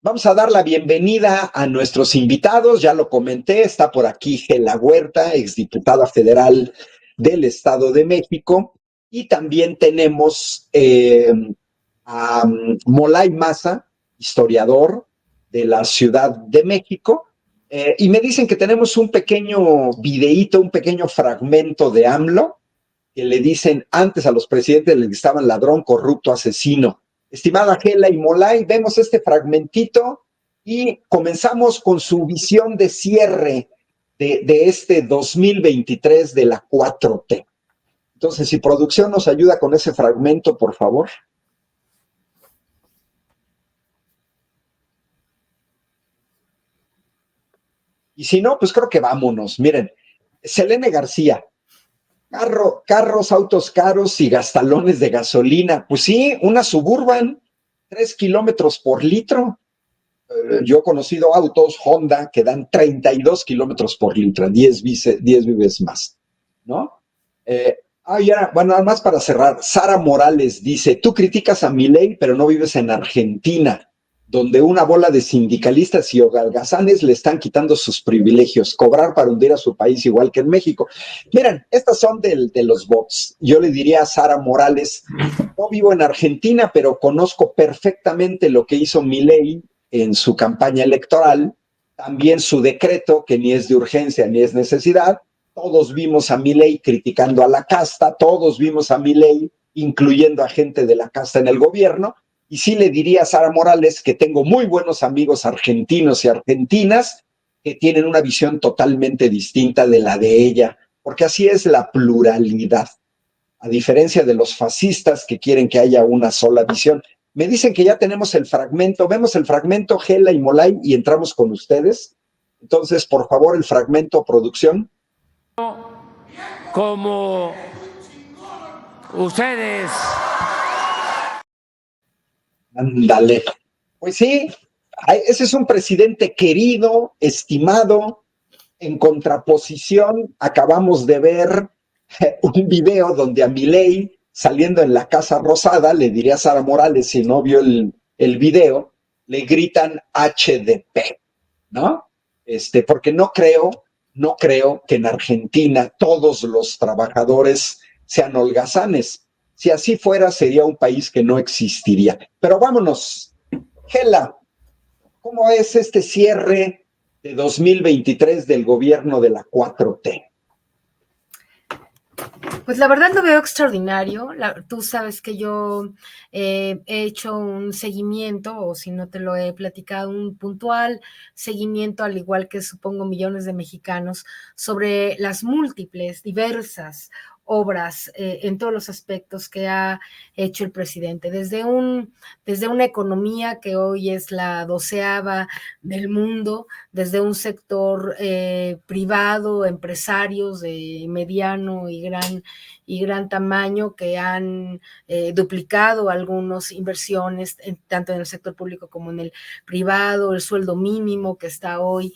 Vamos a dar la bienvenida a nuestros invitados, ya lo comenté, está por aquí Gela Huerta, exdiputada federal del Estado de México, y también tenemos a Molay Maza, historiador de la Ciudad de México, y me dicen que tenemos un pequeño videíto, un pequeño fragmento de AMLO, que le dicen antes a los presidentes, les estaban ladrón, corrupto, asesino. Estimada Gela y Molay, vemos este fragmentito y comenzamos con su visión de cierre de este 2023 de la 4T. Entonces, si producción nos ayuda con ese fragmento, por favor. Y si no, pues creo que vámonos. Miren, Selene García, carros, autos caros y gastalones de gasolina. Pues sí, una Suburban, 3 kilómetros por litro. Yo he conocido autos Honda que dan 32 kilómetros por litro, 10 veces más, ¿no? Bueno, nada más para cerrar, Sara Morales dice, tú criticas a Milei, pero no vives en Argentina, donde una bola de sindicalistas y holgazanes le están quitando sus privilegios, cobrar para hundir a su país igual que en México. Miren, estas son de los bots. Yo le diría a Sara Morales, no vivo en Argentina, pero conozco perfectamente lo que hizo Milei en su campaña electoral, también su decreto, que ni es de urgencia ni es necesidad. Todos vimos a Milei criticando a la casta, todos vimos a Milei incluyendo a gente de la casta en el gobierno, y sí le diría a Sara Morales que tengo muy buenos amigos argentinos y argentinas que tienen una visión totalmente distinta de la de ella, porque así es la pluralidad, a diferencia de los fascistas que quieren que haya una sola visión. Me dicen que ya tenemos el fragmento, vemos el fragmento, Gela y Molay, y entramos con ustedes. Entonces, por favor, el fragmento, producción. Como ustedes. Ándale. Pues sí, ese es un presidente querido, estimado. En contraposición, acabamos de ver un video donde a Milei, saliendo en la Casa Rosada, le diría a Sara Morales, si no vio el video, le gritan HDP, ¿no? Porque no creo que en Argentina todos los trabajadores sean holgazanes. Si así fuera, sería un país que no existiría. Pero vámonos. Gela, ¿cómo es este cierre de 2023 del gobierno de la 4T? Pues la verdad lo veo extraordinario. Tú sabes que yo he hecho un seguimiento, o si no te lo he platicado, un puntual seguimiento, al igual que supongo millones de mexicanos, sobre las múltiples, diversas obras en todos los aspectos que ha hecho el presidente, desde una economía que hoy es la 12ª del mundo, desde un sector privado, empresarios de mediano y gran tamaño que han duplicado algunas inversiones, tanto en el sector público como en el privado, el sueldo mínimo que está hoy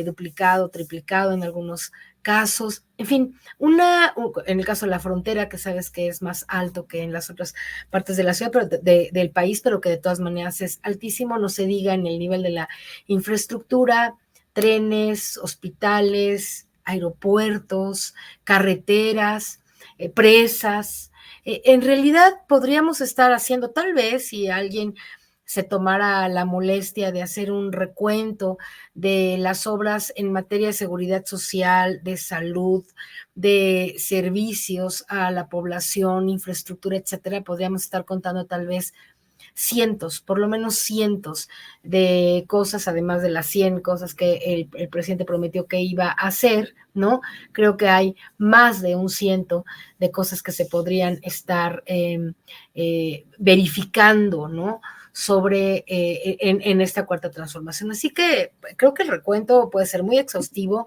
duplicado, triplicado en algunos casos, en fin, en el caso de la frontera, que sabes que es más alto que en las otras partes de la ciudad, pero del país, pero que de todas maneras es altísimo, no se diga en el nivel de la infraestructura, trenes, hospitales, aeropuertos, carreteras, presas. En realidad podríamos estar haciendo, tal vez, si alguien se tomara la molestia de hacer un recuento de las obras en materia de seguridad social, de salud, de servicios a la población, infraestructura, etcétera, podríamos estar contando tal vez cientos, por lo menos cientos de cosas, además de las 100 cosas que el presidente prometió que iba a hacer, ¿no? Creo que hay más de un ciento de cosas que se podrían estar verificando, ¿no? Sobre en esta cuarta transformación. Así que creo que el recuento puede ser muy exhaustivo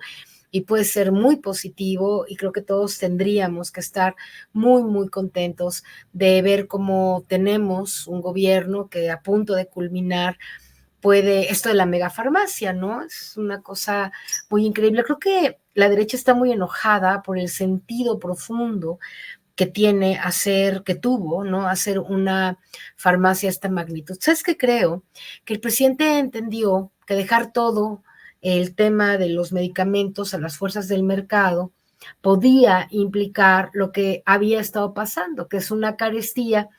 y puede ser muy positivo, y creo que todos tendríamos que estar muy, muy contentos de ver cómo tenemos un gobierno que a punto de culminar esto de la megafarmacia, ¿no? Es una cosa muy increíble. Creo que la derecha está muy enojada por el sentido profundo que tuvo, ¿no? Hacer una farmacia de esta magnitud. ¿Sabes qué creo? Que el presidente entendió que dejar todo el tema de los medicamentos a las fuerzas del mercado podía implicar lo que había estado pasando, que es una carestía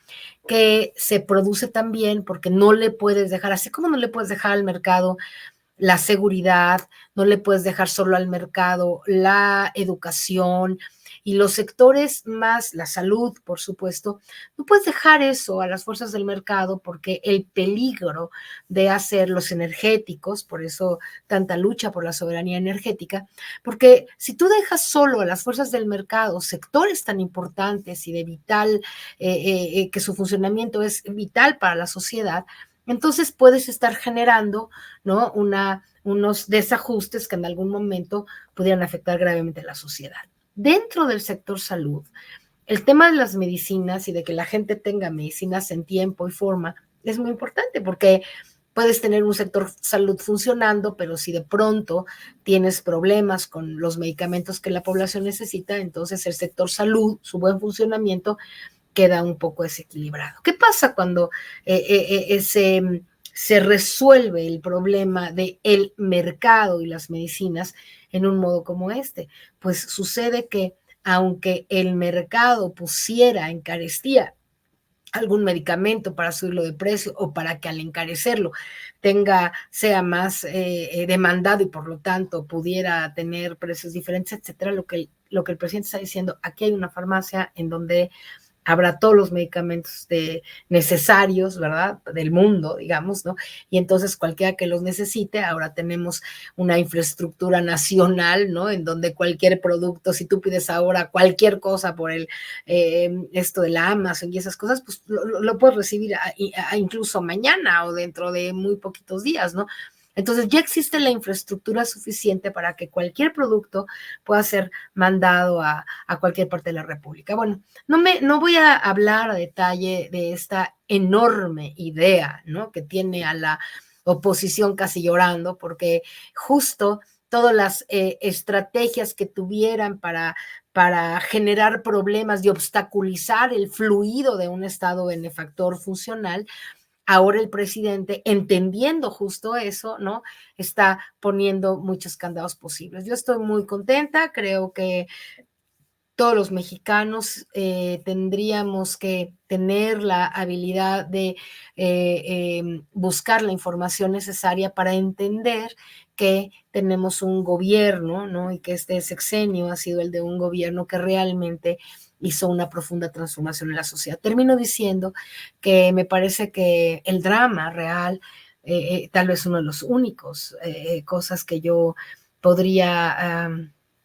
que se produce también porque no le puedes dejar, así como no le puedes dejar al mercado la seguridad, no le puedes dejar solo al mercado la educación y los sectores más, la salud, por supuesto, no puedes dejar eso a las fuerzas del mercado porque el peligro de hacer los energéticos, por eso tanta lucha por la soberanía energética, porque si tú dejas solo a las fuerzas del mercado sectores tan importantes y de vital, que su funcionamiento es vital para la sociedad, entonces puedes estar generando, ¿no? Unos desajustes que en algún momento pudieran afectar gravemente a la sociedad. Dentro del sector salud, el tema de las medicinas y de que la gente tenga medicinas en tiempo y forma es muy importante porque puedes tener un sector salud funcionando, pero si de pronto tienes problemas con los medicamentos que la población necesita, entonces el sector salud, su buen funcionamiento, queda un poco desequilibrado. ¿Qué pasa cuando se resuelve el problema del mercado y las medicinas en un modo como este? Pues sucede que aunque el mercado pusiera, encarecía algún medicamento para subirlo de precio o para que al encarecerlo sea más demandado y por lo tanto pudiera tener precios diferentes, etcétera, lo que el presidente está diciendo, aquí hay una farmacia en donde habrá todos los medicamentos necesarios, ¿verdad? Del mundo, digamos, ¿no? Y entonces cualquiera que los necesite, ahora tenemos una infraestructura nacional, ¿no? En donde cualquier producto, si tú pides ahora cualquier cosa por esto de la Amazon y esas cosas, pues lo puedes recibir incluso mañana o dentro de muy poquitos días, ¿no? Entonces ya existe la infraestructura suficiente para que cualquier producto pueda ser mandado a cualquier parte de la República. Bueno, no voy a hablar a detalle de esta enorme idea, ¿no? Que tiene a la oposición casi llorando, porque justo todas las estrategias que tuvieran para generar problemas y obstaculizar el fluido de un Estado benefactor funcional, ahora el presidente, entendiendo justo eso, ¿no? Está poniendo muchos candados posibles. Yo estoy muy contenta, creo que todos los mexicanos tendríamos que tener la habilidad de buscar la información necesaria para entender que tenemos un gobierno, ¿no? Y que este sexenio ha sido el de un gobierno que realmente hizo una profunda transformación en la sociedad. Termino diciendo que me parece que el drama real, tal vez uno de los únicos cosas que yo podría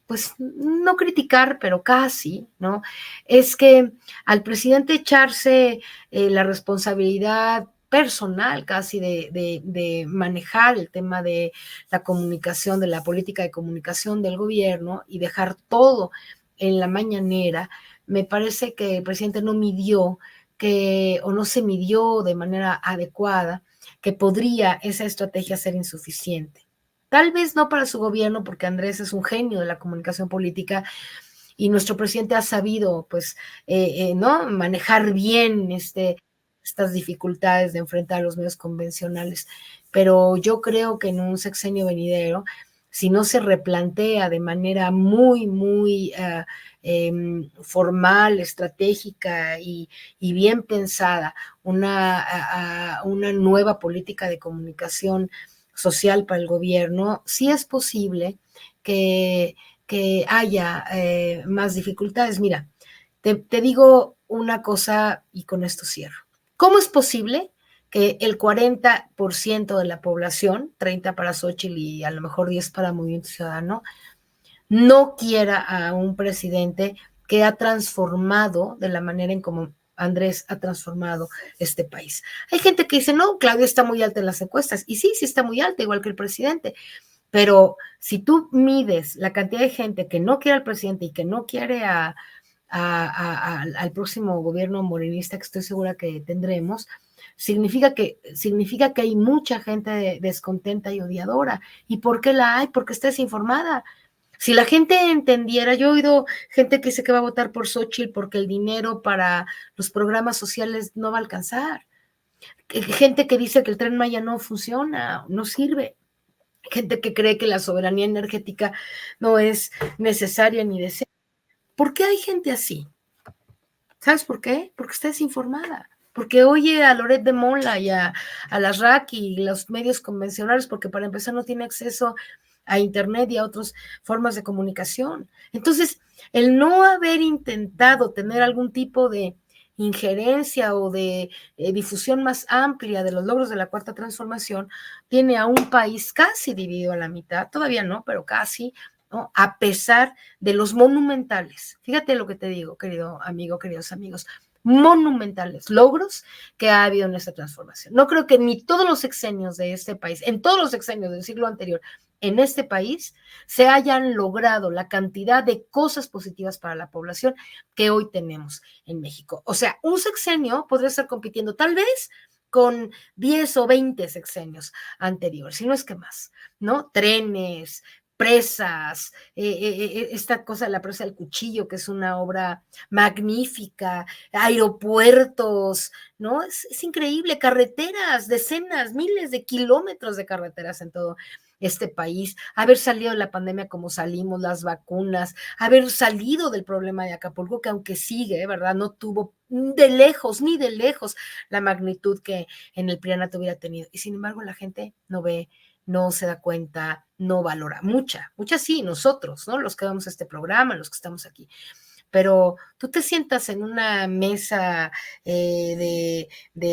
pues no criticar, pero casi, ¿no? Es que al presidente echarse la responsabilidad personal casi de manejar el tema de la comunicación, de la política de comunicación del gobierno y dejar todo en la mañanera, me parece que el presidente no midió o no se midió de manera adecuada que podría esa estrategia ser insuficiente. Tal vez no para su gobierno, porque Andrés es un genio de la comunicación política y nuestro presidente ha sabido, pues, ¿no? Manejar bien estas dificultades de enfrentar a los medios convencionales. Pero yo creo que en un sexenio venidero, si no se replantea de manera muy, muy formal, estratégica y bien pensada una nueva política de comunicación social para el gobierno, sí es posible que haya más dificultades. Mira, te digo una cosa y con esto cierro. ¿Cómo es posible que el 40% de la población, 30 para Xochitl y a lo mejor 10 para Movimiento Ciudadano, no quiera a un presidente que ha transformado de la manera en como Andrés ha transformado este país? Hay gente que dice, no, Claudia está muy alta en las encuestas, y sí, sí está muy alta, igual que el presidente, pero si tú mides la cantidad de gente que no quiere al presidente y que no quiere al próximo gobierno morenista que estoy segura que tendremos, significa que hay mucha gente descontenta y odiadora. ¿Y por qué la hay? Porque está desinformada. Si la gente entendiera, yo he oído gente que dice que va a votar por Xóchitl porque el dinero para los programas sociales no va a alcanzar. Gente que dice que el Tren Maya no funciona, no sirve. Gente que cree que la soberanía energética no es necesaria ni deseada. ¿Por qué hay gente así? ¿Sabes por qué? Porque está desinformada. Porque oye a Loret de Mola y a las RAC y los medios convencionales, porque para empezar no tiene acceso a Internet y a otras formas de comunicación. Entonces, el no haber intentado tener algún tipo de injerencia o de difusión más amplia de los logros de la Cuarta Transformación, tiene a un país casi dividido a la mitad, todavía no, pero casi, ¿no? A pesar de los monumentales, fíjate lo que te digo, querido amigo, queridos amigos, monumentales logros que ha habido en esta transformación. No creo que ni todos los sexenios de este país, en todos los sexenios del siglo anterior, en este país, se hayan logrado la cantidad de cosas positivas para la población que hoy tenemos en México. O sea, un sexenio podría estar compitiendo tal vez con 10 o 20 sexenios anteriores, si no es que más, ¿no? Trenes, presas, esta cosa de la presa del Cuchillo, que es una obra magnífica, aeropuertos, ¿no? Es increíble, carreteras, decenas, miles de kilómetros de carreteras en todo este país, haber salido de la pandemia como salimos, las vacunas, haber salido del problema de Acapulco, que aunque sigue, ¿verdad? No tuvo de lejos, ni de lejos, la magnitud que en el Prianato hubiera tenido. Y sin embargo, la gente no ve, no se da cuenta, no valora. Mucha sí, nosotros, ¿no? Los que vamos a este programa, los que estamos aquí. Pero tú te sientas en una mesa de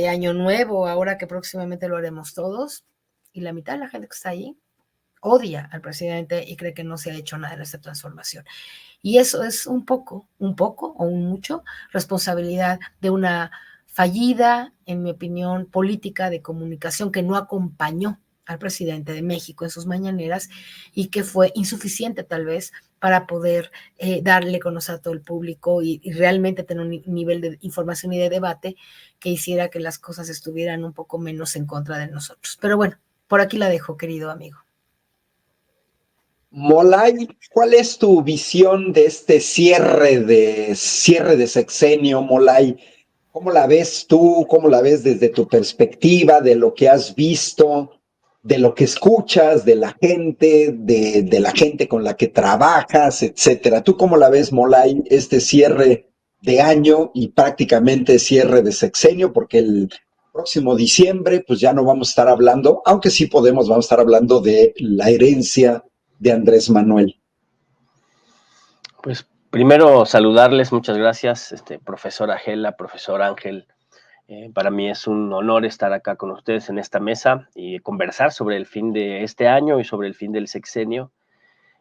Año Nuevo, ahora que próximamente lo haremos todos, y la mitad de la gente que está ahí odia al presidente y cree que no se ha hecho nada en esta transformación. Y eso es un poco o un mucho responsabilidad de una fallida, en mi opinión, política de comunicación que no acompañó al presidente de México en sus mañaneras y que fue insuficiente tal vez para poder darle a conocer a todo el público y realmente tener un nivel de información y de debate que hiciera que las cosas estuvieran un poco menos en contra de nosotros. Pero bueno, por aquí la dejo, querido amigo. Molay, ¿cuál es tu visión de este cierre de sexenio, Molay? ¿Cómo la ves tú? ¿Cómo la ves desde tu perspectiva, de lo que has visto, de lo que escuchas, de la gente con la que trabajas, etcétera? ¿Tú cómo la ves, Molay, este cierre de año y prácticamente cierre de sexenio? Porque el próximo diciembre, pues ya no vamos a estar hablando, aunque sí podemos, vamos a estar hablando de la herencia de Andrés Manuel. Pues primero saludarles, muchas gracias, profesora Gela, profesor Ángel. Para mí es un honor estar acá con ustedes en esta mesa y conversar sobre el fin de este año y sobre el fin del sexenio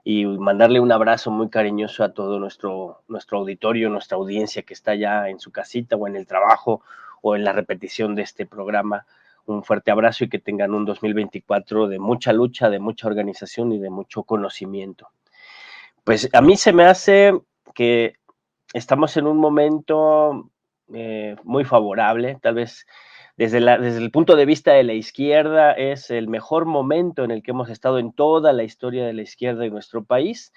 y mandarle un abrazo muy cariñoso a todo nuestro auditorio, nuestra audiencia que está ya en su casita o en el trabajo o en la repetición de este programa. Un fuerte abrazo y que tengan un 2024 de mucha lucha, de mucha organización y de mucho conocimiento. Pues a mí se me hace que estamos en un momento muy favorable, tal vez desde el punto de vista de la izquierda es el mejor momento en el que hemos estado en toda la historia de la izquierda en nuestro país.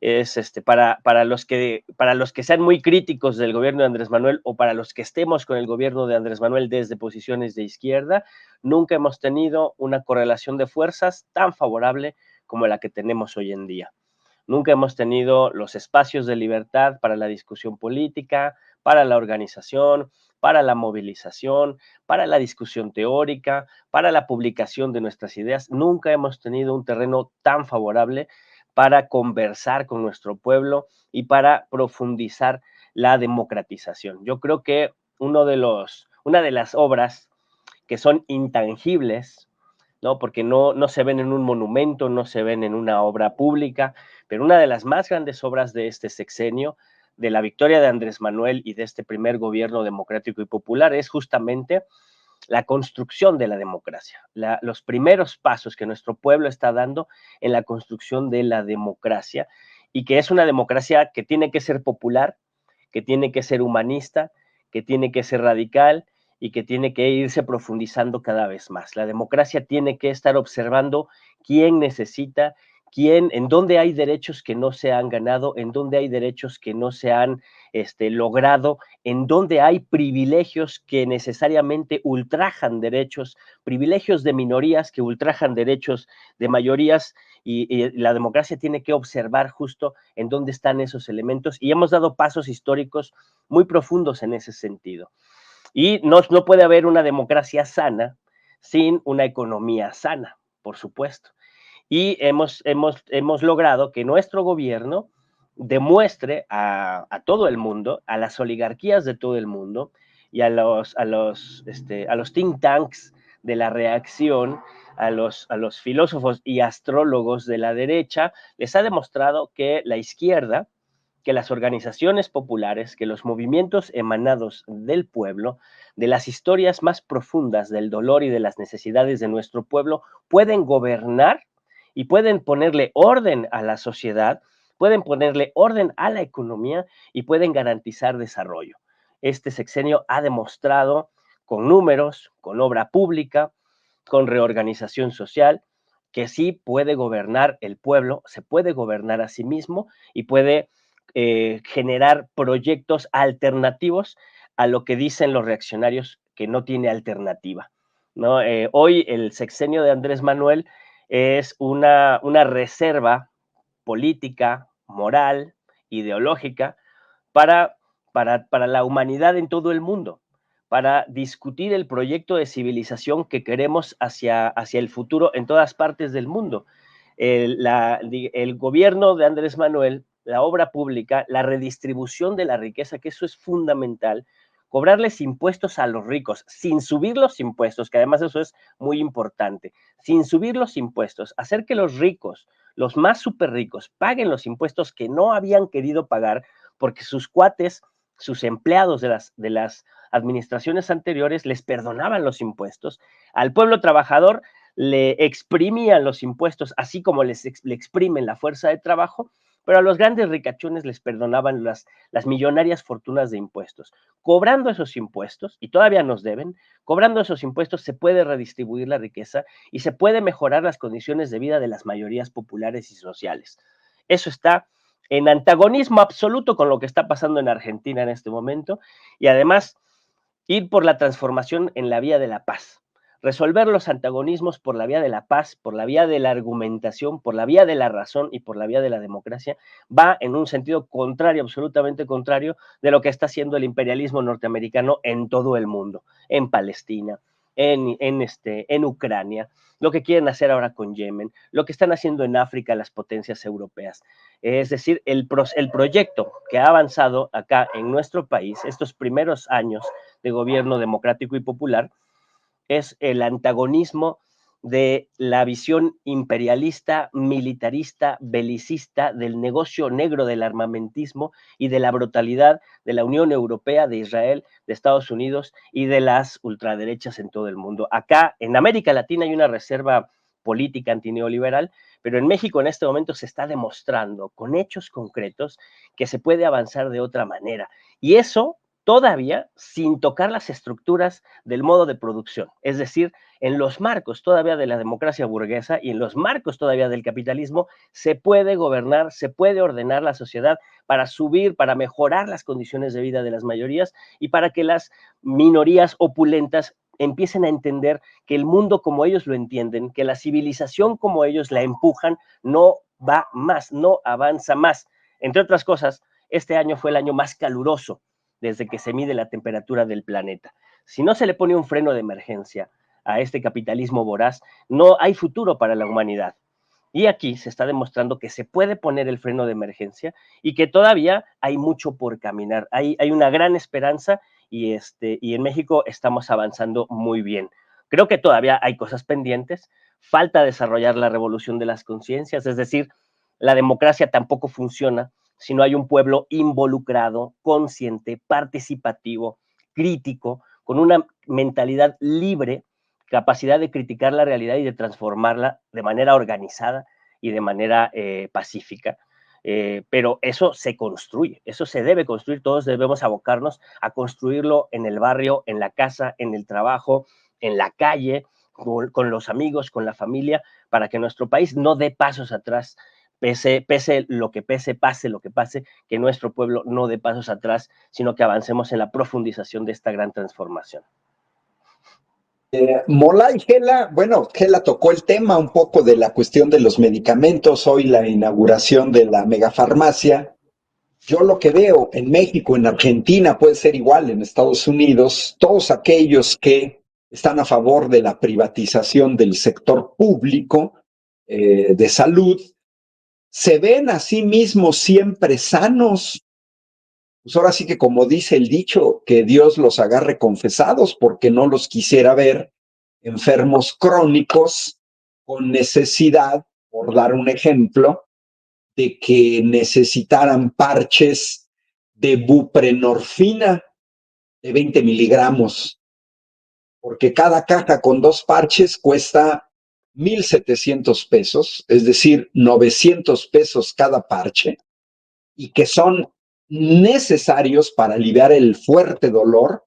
Es para los que sean muy críticos del gobierno de Andrés Manuel o para los que estemos con el gobierno de Andrés Manuel desde posiciones de izquierda, nunca hemos tenido una correlación de fuerzas tan favorable como la que tenemos hoy en día. Nunca hemos tenido los espacios de libertad para la discusión política, para la organización, para la movilización, para la discusión teórica, para la publicación de nuestras ideas. Nunca hemos tenido un terreno tan favorable para conversar con nuestro pueblo y para profundizar la democratización. Yo creo que una de las obras que son intangibles, ¿no? Porque no se ven en un monumento, no se ven en una obra pública, pero una de las más grandes obras de este sexenio, de la victoria de Andrés Manuel y de este primer gobierno democrático y popular, es justamente la construcción de la democracia, los primeros pasos que nuestro pueblo está dando en la construcción de la democracia y que es una democracia que tiene que ser popular, que tiene que ser humanista, que tiene que ser radical y que tiene que irse profundizando cada vez más. La democracia tiene que estar observando quién necesita, en dónde hay derechos que no se han ganado, en dónde hay derechos que no se han logrado, en dónde hay privilegios que necesariamente ultrajan derechos, privilegios de minorías que ultrajan derechos de mayorías, y la democracia tiene que observar justo en dónde están esos elementos, y hemos dado pasos históricos muy profundos en ese sentido. Y no puede haber una democracia sana sin una economía sana, por supuesto. Y hemos logrado que nuestro gobierno demuestre a todo el mundo, a las oligarquías de todo el mundo y a los think tanks de la reacción, a los filósofos y astrólogos de la derecha, les ha demostrado que la izquierda, que las organizaciones populares, que los movimientos emanados del pueblo, de las historias más profundas del dolor y de las necesidades de nuestro pueblo, pueden gobernar y pueden ponerle orden a la sociedad, pueden ponerle orden a la economía y pueden garantizar desarrollo. Este sexenio ha demostrado con números, con obra pública, con reorganización social, que sí puede gobernar el pueblo, se puede gobernar a sí mismo y puede generar proyectos alternativos a lo que dicen los reaccionarios que no tiene alternativa, ¿no? Hoy el sexenio de Andrés Manuel es una reserva política, moral, ideológica para, para la humanidad en todo el mundo, para discutir el proyecto de civilización que queremos hacia el futuro en todas partes del mundo. El gobierno de Andrés Manuel, la obra pública, la redistribución de la riqueza, que eso es fundamental, cobrarles impuestos a los ricos, sin subir los impuestos, que además eso es muy importante, sin subir los impuestos, hacer que los ricos, los más súper ricos, paguen los impuestos que no habían querido pagar porque sus cuates, sus empleados de las administraciones anteriores les perdonaban los impuestos, al pueblo trabajador le exprimían los impuestos, así como le exprimen la fuerza de trabajo, pero a los grandes ricachones les perdonaban las millonarias fortunas de impuestos. Cobrando esos impuestos, y todavía nos deben, cobrando esos impuestos se puede redistribuir la riqueza y se puede mejorar las condiciones de vida de las mayorías populares y sociales. Eso está en antagonismo absoluto con lo que está pasando en Argentina en este momento, y además ir por la transformación en la vía de la paz, resolver los antagonismos por la vía de la paz, por la vía de la argumentación, por la vía de la razón y por la vía de la democracia, va en un sentido contrario, absolutamente contrario, de lo que está haciendo el imperialismo norteamericano en todo el mundo, en Palestina, en Ucrania, lo que quieren hacer ahora con Yemen, lo que están haciendo en África las potencias europeas. Es decir, el proyecto que ha avanzado acá en nuestro país, estos primeros años de gobierno democrático y popular, es el antagonismo de la visión imperialista, militarista, belicista, del negocio negro del armamentismo y de la brutalidad de la Unión Europea, de Israel, de Estados Unidos y de las ultraderechas en todo el mundo. Acá en América Latina hay una reserva política antineoliberal, pero en México en este momento se está demostrando con hechos concretos que se puede avanzar de otra manera. Y eso todavía sin tocar las estructuras del modo de producción, es decir, en los marcos todavía de la democracia burguesa y en los marcos todavía del capitalismo, se puede gobernar, se puede ordenar la sociedad para subir, para mejorar las condiciones de vida de las mayorías y para que las minorías opulentas empiecen a entender que el mundo como ellos lo entienden, que la civilización como ellos la empujan, no va más, no avanza más. Entre otras cosas, este año fue el año más caluroso desde que se mide la temperatura del planeta. Si no se le pone un freno de emergencia a este capitalismo voraz, no hay futuro para la humanidad. Y aquí se está demostrando que se puede poner el freno de emergencia y que todavía hay mucho por caminar. Hay una gran esperanza y en México estamos avanzando muy bien. Creo que todavía hay cosas pendientes. Falta desarrollar la revolución de las conciencias, es decir, la democracia tampoco funciona si no hay un pueblo involucrado, consciente, participativo, crítico, con una mentalidad libre, capacidad de criticar la realidad y de transformarla de manera organizada y de manera pacífica. Pero eso se construye, eso se debe construir, todos debemos abocarnos a construirlo en el barrio, en la casa, en el trabajo, en la calle, con los amigos, con la familia, para que nuestro país no dé pasos atrás, pese lo que pese, pase lo que pase, que nuestro pueblo no dé pasos atrás, sino que avancemos en la profundización de esta gran transformación. Mola y Gela, bueno, Gela tocó el tema un poco de la cuestión de los medicamentos, hoy la inauguración de la megafarmacia. Yo lo que veo en México, en Argentina, puede ser igual en Estados Unidos, todos aquellos que están a favor de la privatización del sector público de salud, se ven a sí mismos siempre sanos. Pues ahora sí que como dice el dicho, que Dios los agarre confesados, porque no los quisiera ver enfermos crónicos con necesidad, por dar un ejemplo, de que necesitaran parches de buprenorfina de 20 miligramos, porque cada caja con 2 parches cuesta 1,700 pesos, es decir, 900 pesos cada parche, y que son necesarios para aliviar el fuerte dolor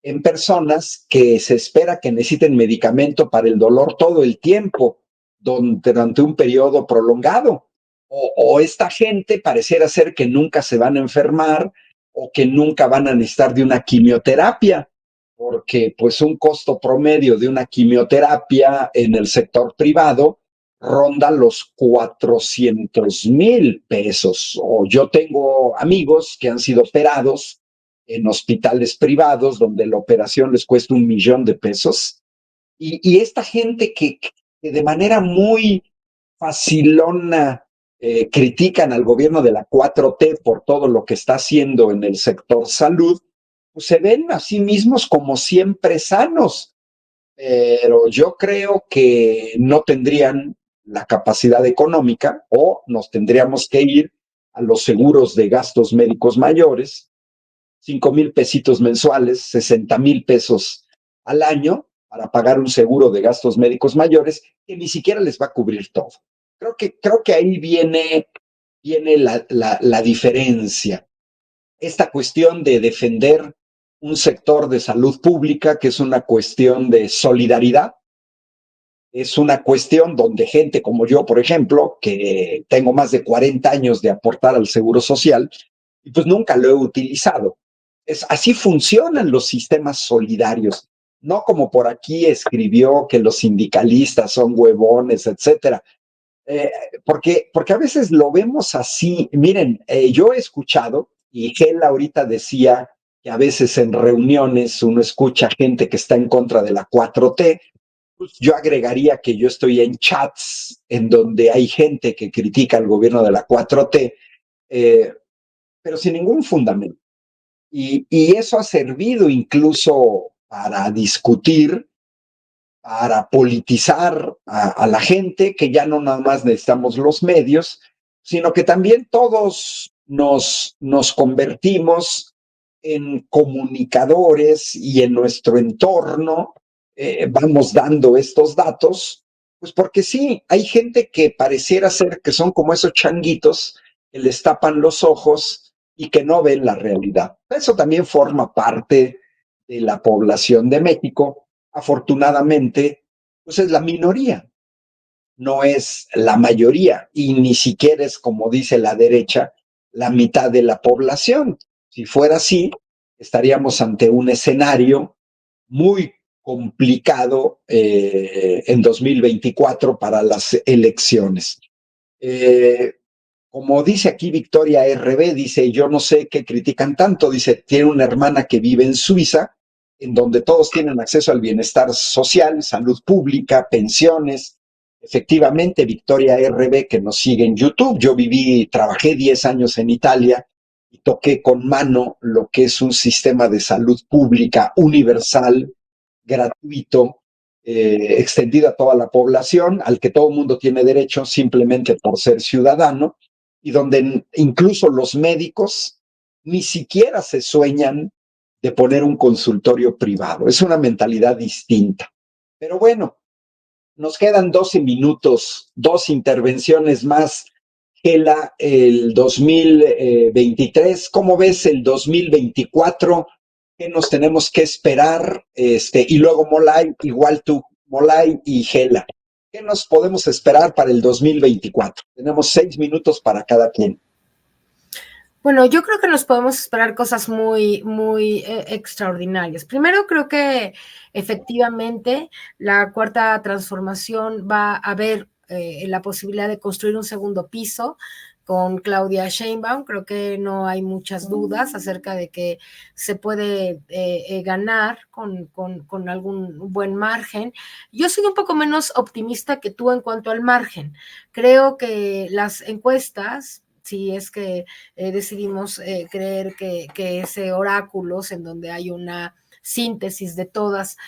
en personas que se espera que necesiten medicamento para el dolor todo el tiempo, durante un periodo prolongado. O esta gente pareciera ser que nunca se van a enfermar o que nunca van a necesitar de una quimioterapia, porque pues un costo promedio de una quimioterapia en el sector privado ronda los 400,000 pesos. O yo tengo amigos que han sido operados en hospitales privados donde la operación les cuesta 1,000,000 de pesos. Y esta gente que de manera muy facilona critican al gobierno de la 4T por todo lo que está haciendo en el sector salud, pues se ven a sí mismos como siempre sanos, pero yo creo que no tendrían la capacidad económica o nos tendríamos que ir a los seguros de gastos médicos mayores, 5,000 pesitos mensuales, 60,000 pesos al año para pagar un seguro de gastos médicos mayores que ni siquiera les va a cubrir todo. Creo que ahí viene la diferencia. Esta cuestión de defender un sector de salud pública que es una cuestión de solidaridad, es una cuestión donde gente como yo, por ejemplo, que tengo más de 40 años de aportar al Seguro Social, y pues nunca lo he utilizado. Así funcionan los sistemas solidarios, no como por aquí escribió que los sindicalistas son huevones, etcétera. Porque a veces lo vemos así. Miren, yo he escuchado, y Gel ahorita decía que a veces en reuniones uno escucha gente que está en contra de la 4T, pues yo agregaría que yo estoy en chats en donde hay gente que critica al gobierno de la 4T, pero sin ningún fundamento. Y eso ha servido incluso para discutir, para politizar a la gente, que ya no nada más necesitamos los medios, sino que también todos nos convertimos en comunicadores y en nuestro entorno vamos dando estos datos, pues porque sí, hay gente que pareciera ser que son como esos changuitos que les tapan los ojos y que no ven la realidad. Eso también forma parte de la población de México. Afortunadamente, pues es la minoría, no es la mayoría y ni siquiera es, como dice la derecha, la mitad de la población. Si fuera así, estaríamos ante un escenario muy complicado en 2024 para las elecciones. Como dice aquí Victoria RB, dice, yo no sé qué critican tanto, dice, tiene una hermana que vive en Suiza, en donde todos tienen acceso al bienestar social, salud pública, pensiones. Efectivamente, Victoria RB, que nos sigue en YouTube, yo trabajé 10 años en Italia y toqué con mano lo que es un sistema de salud pública universal, gratuito, extendido a toda la población, al que todo el mundo tiene derecho simplemente por ser ciudadano, y donde incluso los médicos ni siquiera se sueñan de poner un consultorio privado. Es una mentalidad distinta. Pero bueno, nos quedan 12 minutos, 2 intervenciones más. Gela, el 2023, ¿cómo ves el 2024? ¿Qué nos tenemos que esperar? Y luego, Molay, igual tú, Molay y Gela, ¿qué nos podemos esperar para el 2024? Tenemos 6 minutos para cada quien. Bueno, yo creo que nos podemos esperar cosas muy extraordinarias. Primero, creo que efectivamente la cuarta transformación va a haber la posibilidad de construir un segundo piso con Claudia Sheinbaum. Creo que no hay muchas dudas acerca de que se puede ganar con algún buen margen. Yo soy un poco menos optimista que tú en cuanto al margen. Creo que las encuestas, si es que decidimos creer que ese oráculos en donde hay una síntesis de todas,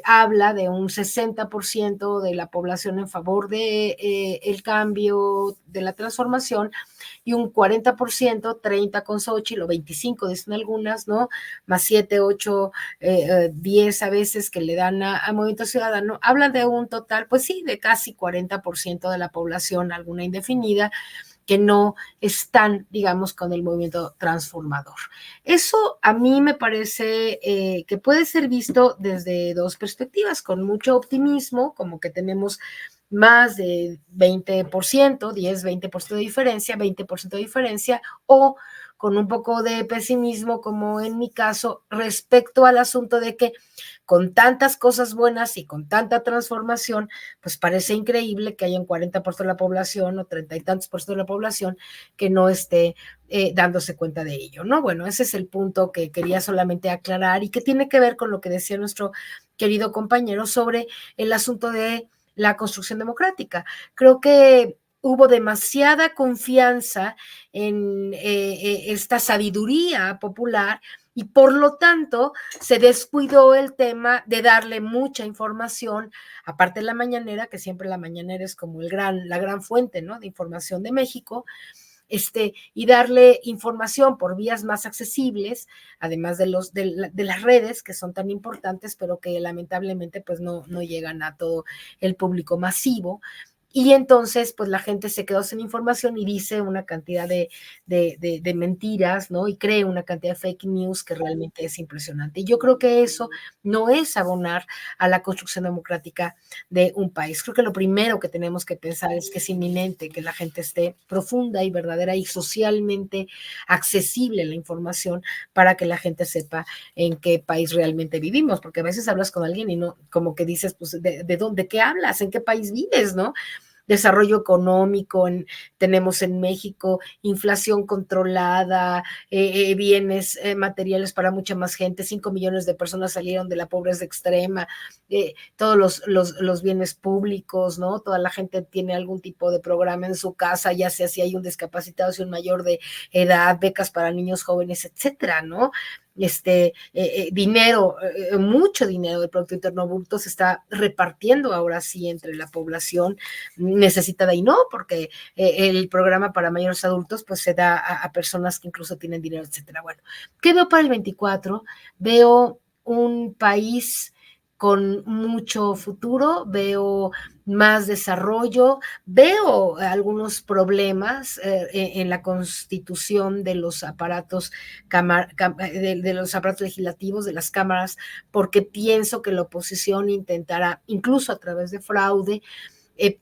habla de un 60% de la población en favor de el cambio, de la transformación, y un 40%, 30 con Xochitl, o 25 dicen algunas, ¿no? Más 7, 8, 10 a veces que le dan a Movimiento Ciudadano, hablan de un total, pues sí, de casi 40% de la población, alguna indefinida, que no están, digamos, con el movimiento transformador. Eso a mí me parece que puede ser visto desde dos perspectivas, con mucho optimismo, como que tenemos más de 20%, 10, 20% de diferencia, 20% de diferencia, o con un poco de pesimismo, como en mi caso, respecto al asunto de que con tantas cosas buenas y con tanta transformación, pues parece increíble que haya un 40% de la población o 30 y tantos por ciento de la población que no esté dándose cuenta de ello, ¿no? Bueno, ese es el punto que quería solamente aclarar y que tiene que ver con lo que decía nuestro querido compañero sobre el asunto de la construcción democrática. Creo que hubo demasiada confianza en esta sabiduría popular y por lo tanto se descuidó el tema de darle mucha información, aparte de la mañanera, que siempre la mañanera es como la gran fuente, ¿no?, de información de México, y darle información por vías más accesibles, además de las redes que son tan importantes, pero que lamentablemente pues no llegan a todo el público masivo. Y entonces, pues la gente se quedó sin información y dice una cantidad de mentiras, ¿no? Y cree una cantidad de fake news que realmente es impresionante. Y yo creo que eso no es abonar a la construcción democrática de un país. Creo que lo primero que tenemos que pensar es que es inminente que la gente esté profunda y verdadera y socialmente accesible la información para que la gente sepa en qué país realmente vivimos, porque a veces hablas con alguien y no, como que dices, pues, ¿de dónde, qué hablas? ¿En qué país vives, no? Desarrollo económico, tenemos en México inflación controlada, bienes materiales para mucha más gente, 5 millones de personas salieron de la pobreza extrema, todos los bienes públicos, ¿no? Toda la gente tiene algún tipo de programa en su casa, ya sea si hay un discapacitado, si un mayor de edad, becas para niños jóvenes, etcétera, ¿no? Dinero, mucho dinero del Producto Interno Bruto se está repartiendo ahora sí entre la población necesitada y no, porque el programa para mayores adultos pues se da a personas que incluso tienen dinero, etcétera. Bueno, ¿qué veo para el 24? Veo un país con mucho futuro, veo más desarrollo, veo algunos problemas en la constitución de los aparatos de los aparatos legislativos, de las cámaras, porque pienso que la oposición intentará, incluso a través de fraude,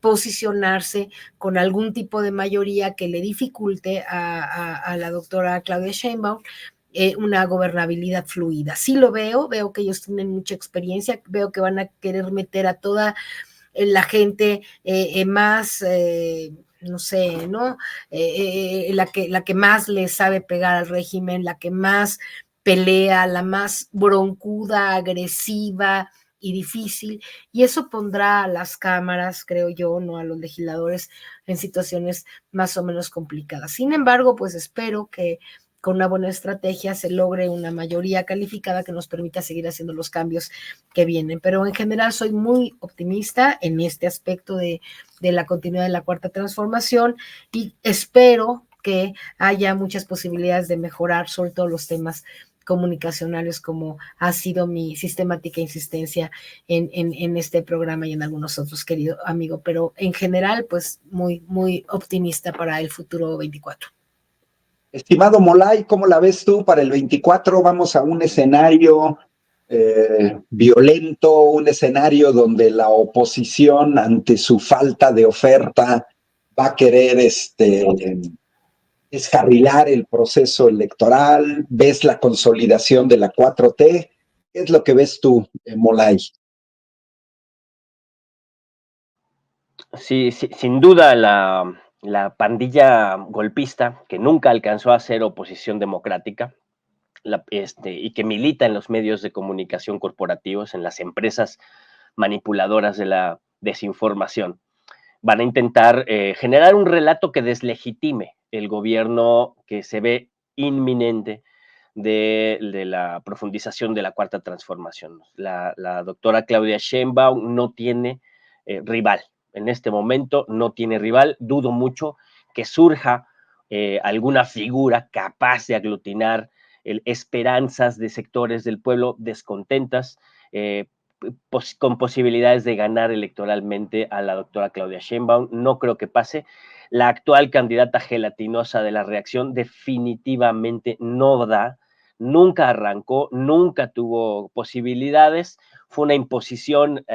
posicionarse con algún tipo de mayoría que le dificulte a la doctora Claudia Sheinbaum una gobernabilidad fluida. Sí lo veo que ellos tienen mucha experiencia, veo que van a querer meter a toda la gente más, no sé, ¿no? La que más le sabe pegar al régimen, la que más pelea, la más broncuda, agresiva y difícil, y eso pondrá a las cámaras, creo yo, no a los legisladores, en situaciones más o menos complicadas. Sin embargo, pues espero que con una buena estrategia se logre una mayoría calificada que nos permita seguir haciendo los cambios que vienen. Pero en general soy muy optimista en este aspecto de la continuidad de la cuarta transformación y espero que haya muchas posibilidades de mejorar, sobre todo los temas comunicacionales, como ha sido mi sistemática insistencia en este programa y en algunos otros, querido amigo, pero en general, pues muy optimista para el futuro 24. Estimado Molay, ¿cómo la ves tú para el 24? Vamos a un escenario violento, un escenario donde la oposición, ante su falta de oferta, va a querer descarrilar el proceso electoral. ¿Ves la consolidación de la 4T? ¿Qué es lo que ves tú, Molay? Sí, sí, sin duda la pandilla golpista, que nunca alcanzó a ser oposición democrática, y que milita en los medios de comunicación corporativos, en las empresas manipuladoras de la desinformación, van a intentar generar un relato que deslegitime el gobierno que se ve inminente de la profundización de la cuarta transformación. La doctora Claudia Sheinbaum no tiene rival. En este momento no tiene rival. Dudo mucho que surja alguna figura capaz de aglutinar esperanzas de sectores del pueblo descontentas, con posibilidades de ganar electoralmente a la doctora Claudia Sheinbaum. No creo que pase. La actual candidata gelatinosa de la reacción definitivamente no da, nunca arrancó, nunca tuvo posibilidades. Fue una imposición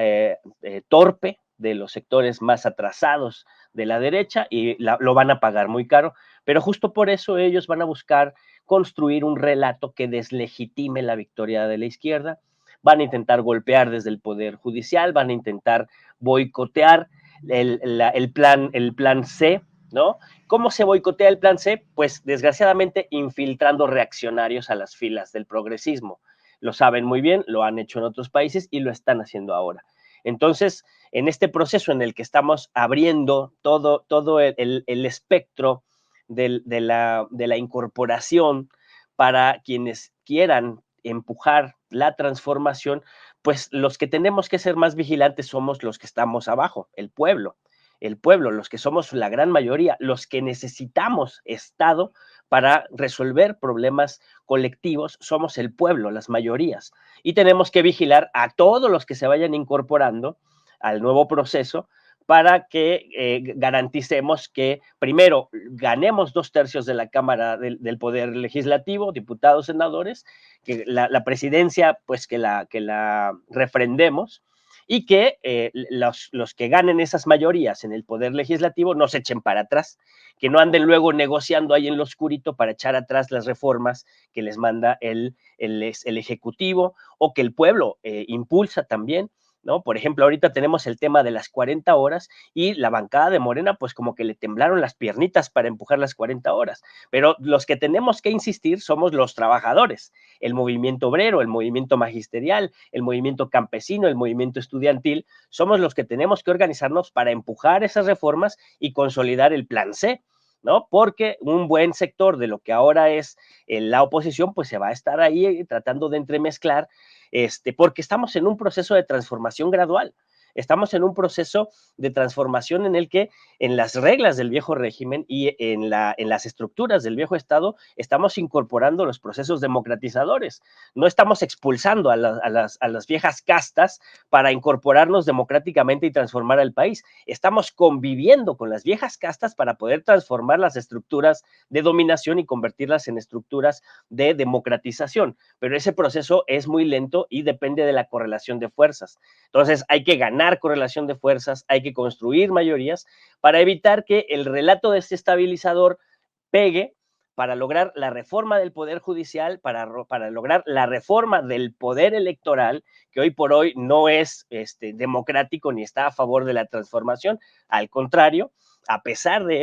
torpe de los sectores más atrasados de la derecha y lo van a pagar muy caro, pero justo por eso ellos van a buscar construir un relato que deslegitime la victoria de la izquierda. Van a intentar golpear desde el Poder Judicial, van a intentar boicotear el plan C, ¿no? ¿Cómo se boicotea el plan C? Pues desgraciadamente infiltrando reaccionarios a las filas del progresismo. Lo saben muy bien, lo han hecho en otros países y lo están haciendo ahora. Entonces, en este proceso en el que estamos abriendo todo el espectro de la incorporación para quienes quieran empujar la transformación, pues los que tenemos que ser más vigilantes somos los que estamos abajo, el pueblo, los que somos la gran mayoría, los que necesitamos Estado para resolver problemas colectivos, somos el pueblo, las mayorías, y tenemos que vigilar a todos los que se vayan incorporando al nuevo proceso para que garanticemos que primero ganemos 2/3 de la Cámara del Poder Legislativo, diputados, senadores, que la presidencia, pues que la refrendemos y que los que ganen esas mayorías en el Poder Legislativo no se echen para atrás, que no anden luego negociando ahí en lo oscurito para echar atrás las reformas que les manda el Ejecutivo o que el pueblo impulsa también, ¿no? Por ejemplo, ahorita tenemos el tema de las 40 horas y la bancada de Morena, pues como que le temblaron las piernitas para empujar las 40 horas. Pero los que tenemos que insistir somos los trabajadores, el movimiento obrero, el movimiento magisterial, el movimiento campesino, el movimiento estudiantil. Somos los que tenemos que organizarnos para empujar esas reformas y consolidar el plan C, ¿no? Porque un buen sector de lo que ahora es la oposición, pues se va a estar ahí tratando de entremezclar, porque estamos en un proceso de transformación gradual. Estamos en un proceso de transformación en el que en las reglas del viejo régimen y en las estructuras del viejo Estado estamos incorporando los procesos democratizadores. No estamos expulsando a las viejas castas para incorporarnos democráticamente y transformar al país. Estamos conviviendo con las viejas castas para poder transformar las estructuras de dominación y convertirlas en estructuras de democratización. Pero ese proceso es muy lento y depende de la correlación de fuerzas. Entonces hay que ganar correlación de fuerzas, hay que construir mayorías para evitar que el relato desestabilizador pegue, para lograr la reforma del Poder Judicial, para lograr la reforma del Poder Electoral, que hoy por hoy no es democrático ni está a favor de la transformación. Al contrario, a pesar de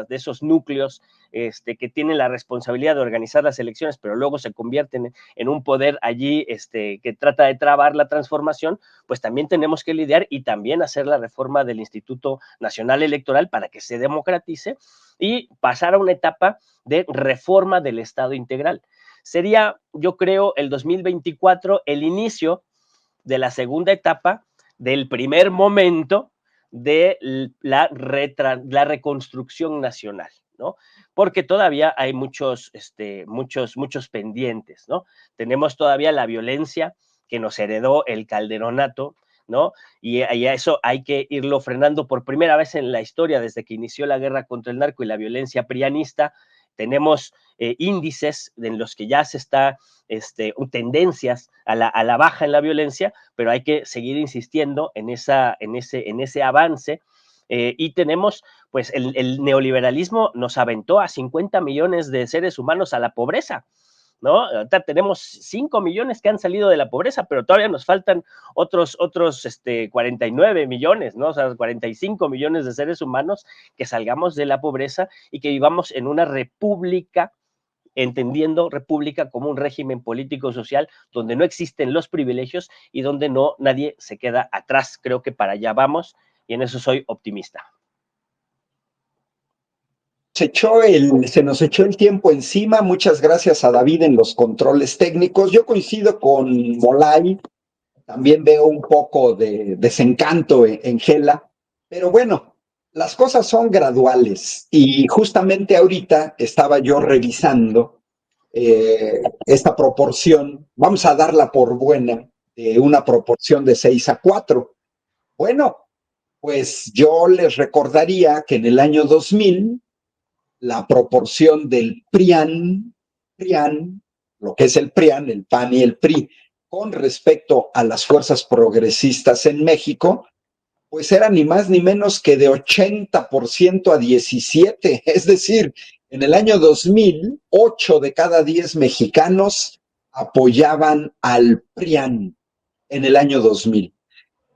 esos núcleos que tienen la responsabilidad de organizar las elecciones, pero luego se convierten en un poder allí que trata de trabar la transformación, pues también tenemos que lidiar y también hacer la reforma del Instituto Nacional Electoral para que se democratice y pasar a una etapa de reforma del Estado integral. Sería, yo creo, el 2024 el inicio de la segunda etapa del primer momento de la reconstrucción nacional, ¿no? Porque todavía hay muchos pendientes, ¿no? Tenemos todavía la violencia que nos heredó el calderonato, ¿no? Y a eso hay que irlo frenando por primera vez en la historia, desde que inició la guerra contra el narco y la violencia prianista. tenemos índices en los que ya se está, tendencias a la baja en la violencia, pero hay que seguir insistiendo en ese avance. Y tenemos, pues, el neoliberalismo nos aventó a 50 millones de seres humanos a la pobreza, ¿no? Ahorita tenemos 5 millones que han salido de la pobreza, pero todavía nos faltan otros 49 millones, ¿no? O sea, 45 millones de seres humanos que salgamos de la pobreza y que vivamos en una república, entendiendo república como un régimen político-social donde no existen los privilegios y donde nadie se queda atrás. Creo que para allá vamos y en eso soy optimista. Se nos echó el tiempo encima. Muchas gracias a David en los controles técnicos. Yo coincido con Molay. También veo un poco de desencanto en Gela. Pero bueno, las cosas son graduales. Y justamente ahorita estaba yo revisando esta proporción. Vamos a darla por buena, de una proporción de 6-4. Bueno, pues yo les recordaría que en el año 2000 la proporción del PRIAN, lo que es el PRIAN, el PAN y el PRI, con respecto a las fuerzas progresistas en México, pues era ni más ni menos que de 80% a 17%. Es decir, en el año 2000, 8 de cada 10 mexicanos apoyaban al PRIAN en el año 2000.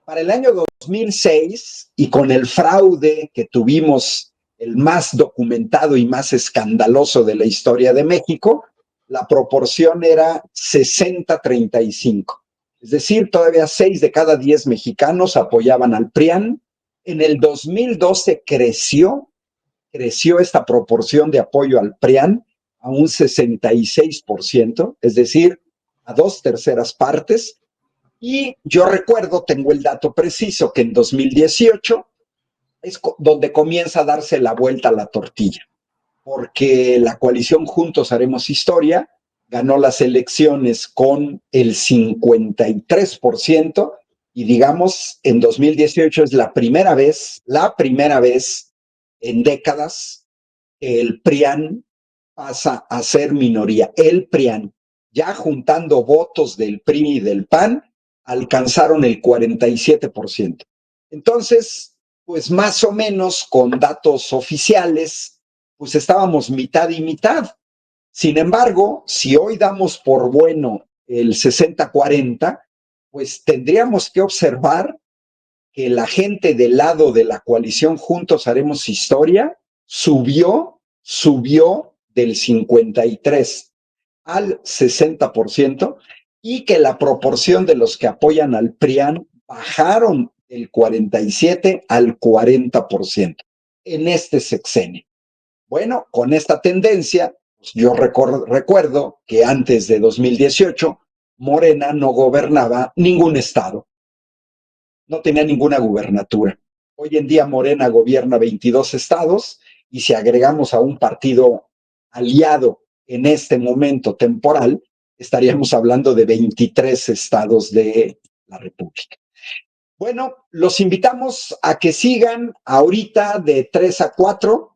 Para el año 2006, y con el fraude que tuvimos, el más documentado y más escandaloso de la historia de México, la proporción era 60-35. Es decir, todavía 6 de cada 10 mexicanos apoyaban al PRIAN. En el 2012 creció esta proporción de apoyo al PRIAN a un 66%, es decir, a 2/3 partes. Y yo recuerdo, tengo el dato preciso, que en 2018 es donde comienza a darse la vuelta a la tortilla, porque la coalición Juntos Haremos Historia ganó las elecciones con el 53%, y digamos, en 2018 es la primera vez en décadas que el PRIAN pasa a ser minoría. El PRIAN, ya juntando votos del PRI y del PAN, alcanzaron el 47%. Entonces, pues más o menos con datos oficiales, pues estábamos mitad y mitad. Sin embargo, si hoy damos por bueno el 60-40, pues tendríamos que observar que la gente del lado de la coalición Juntos Haremos Historia subió del 53 al 60%, y que la proporción de los que apoyan al PRIAN bajaron del 47 al 40% en este sexenio. Bueno, con esta tendencia, pues yo recuerdo que antes de 2018, Morena no gobernaba ningún estado, no tenía ninguna gubernatura. Hoy en día Morena gobierna 22 estados, y si agregamos a un partido aliado en este momento temporal, estaríamos hablando de 23 estados de la República. Bueno, los invitamos a que sigan ahorita de 3-4.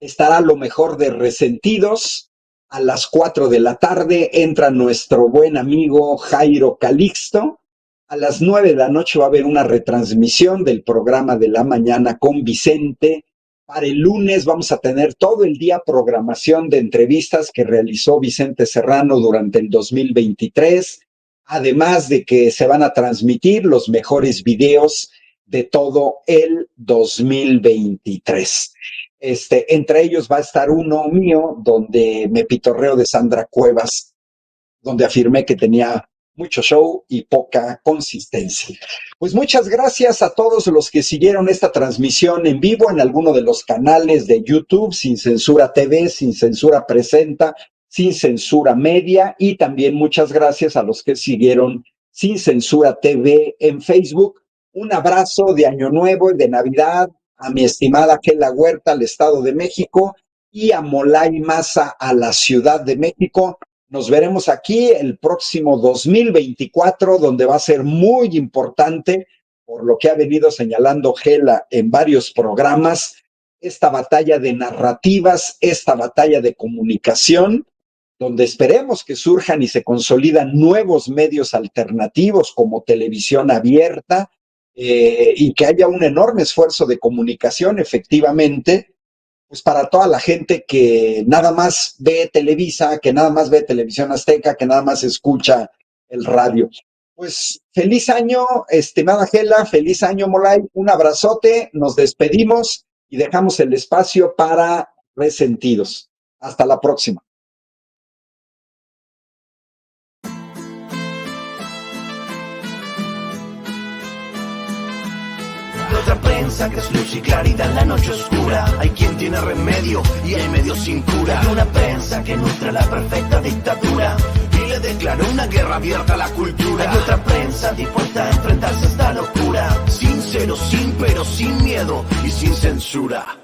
Estará lo mejor de Resentidos. A las 4 de la tarde entra nuestro buen amigo Jairo Calixto. A las 9 de la noche va a haber una retransmisión del programa de la mañana con Vicente. Para el lunes vamos a tener todo el día programación de entrevistas que realizó Vicente Serrano durante el 2023, además de que se van a transmitir los mejores videos de todo el 2023. Entre ellos va a estar uno mío, donde me pitorreo de Sandra Cuevas, donde afirmé que tenía mucho show y poca consistencia. Pues muchas gracias a todos los que siguieron esta transmisión en vivo en alguno de los canales de YouTube, Sin Censura TV, Sin Censura Presenta, Sin Censura Media, y también muchas gracias a los que siguieron Sin Censura TV en Facebook. Un abrazo de Año Nuevo y de Navidad a mi estimada Gela Huerta al Estado de México y a Molay Maza a la Ciudad de México. Nos veremos aquí el próximo 2024, donde va a ser muy importante, por lo que ha venido señalando Gela en varios programas, esta batalla de narrativas, esta batalla de comunicación, donde esperemos que surjan y se consolidan nuevos medios alternativos como televisión abierta, y que haya un enorme esfuerzo de comunicación, efectivamente, pues para toda la gente que nada más ve Televisa, que nada más ve Televisión Azteca, que nada más escucha el radio. Pues feliz año, estimada Gela, feliz año, Molay, un abrazote, nos despedimos y dejamos el espacio para Resentidos. Hasta la próxima. Otra prensa que es luz y claridad en la noche oscura. Hay quien tiene remedio y hay medio sin cura. Hay una prensa que nutre la perfecta dictadura y le declaró una guerra abierta a la cultura. Hay otra prensa dispuesta a enfrentarse a esta locura, sincero, sin pero, sin miedo y sin censura.